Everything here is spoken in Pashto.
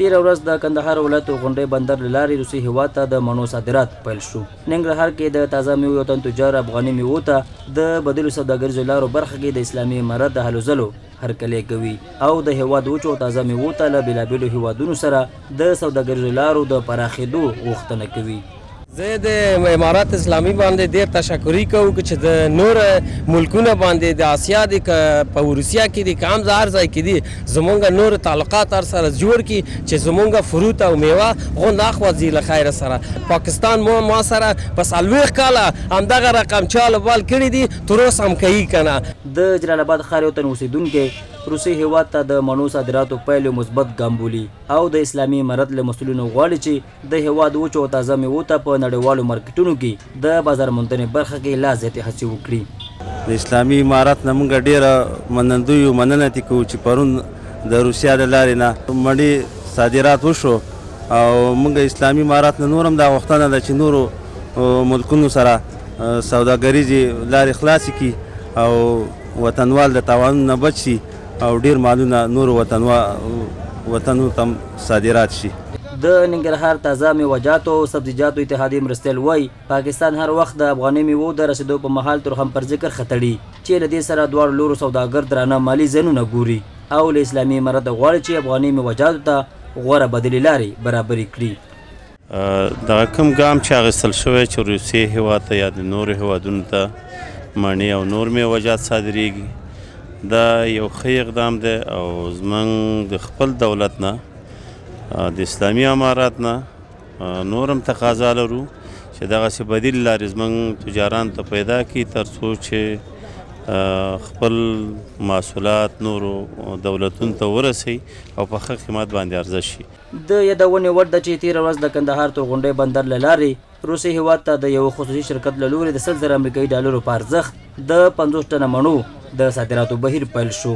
تېره ورځ د کندهار ولایت غونډۍ بندر له لارې روسي هېواد ته د مڼو صادرات پیل شو. ننګرهار کې د تازه میوو یو تن تجار افغاني میوو ته د بدیلو سوداګریزو لارو برخه کې د اسلامي امارت د هلو ځلو هرکلی کوي او د هېواد وچو تازه میوو ته له بېلابېلو هېوادونو سره د سوداګریزو لارو د پراخېدو غوښتنه کوي. زه د امارات اسلامي باندې ډېر تشکري کوم چې د نور ملکونو باندې د آسیا د په روسیا کې د کام هر ځای کې دي زمونږ نور تعلقات هر سره جوړ کړي چې زمونږ فروت او میوه غونډ اخوځي له خیر سره. پاکستان ما سره په 40 کاله همدغه رقم چاله بال کړي دي تر اوسه هم کوي کنه. د جلال آباد ښار یو تن اوسېدونکی روسي هېواد ته د مڼو صادراتو پیل یو مثبت ګام بولي او د اسلامي امارت له مسؤلینو غواړي چې د هېواد وچو او تازه میوو ته په نړیوالو مارکیټونو کې د بازار موندنې برخه کې لا زیاتې هڅې وکړي. د اسلامي امارت نه موږ ډېره منندوی یو، مننه دې کوو چې پرون د روسیا له لارې نه مڼې صادرات وشو او موږ اسلامي امارت نه نور هم دا غوښتنه ده چې نورو ملکونو سره سوداګریزې لارې خلاصې کړي او وطنوال د تاوانونو نه بچ شي او ډیر مالونه نور وطنو ته صادرات شي. د ننګرهار تازه میوه‌جاتو او سبزیجاتو اتحادیې مرستیال وایي پاکستان هر وخت د افغاني میوو د رسیدو په مهال تر هم پر ذکر خطړي چې له دې سره دواړو لورو سوداګر درانه مالي زیانونه ګوري او له اسلامي امارت غواړي چې افغاني میوه‌جاتو ته غوره بدیلې لارې برابرې کړي. دغه کوم ګام چې اخیستل شوی چې روسیې هېواد ته یا د نورو هېوادونو ته مڼې او نور میوه‌جات صادریږي دا یو ښه اقدام دی او زموږ د خپل دولت نه د اسلامي امارات نه نور هم تقاضا لرو چې دغسې بدیل لارې زموږ تجارانو ته پیدا کړي تر څو چې خپل محصولات نورو دولتونو ته ورسوي او په ښه قیمت باندې عرضه شي. د یادونې وړ ده چې تېره ورځ د کندهار تر غونډۍ بندر له لارې روسي هېواد ته د یو خصوصي شرکت له لورې د 100,000 امریکایي ډالرو په ارزښت د 50 ټنه مڼو د صادراتو بهیر پیل شو.